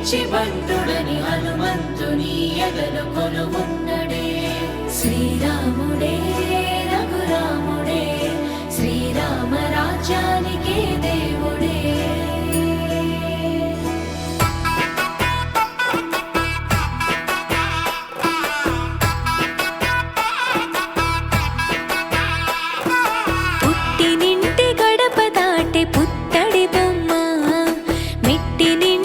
బంటుడని హనుమంతుని ఎదలు కొలువున్నడే శ్రీరాముడే రఘురాముడే శ్రీరామ రాజ్యానికే దేవుడే పుట్టినింటి గడప దాటే పుత్తడి బొమ్మ మెట్టినింటి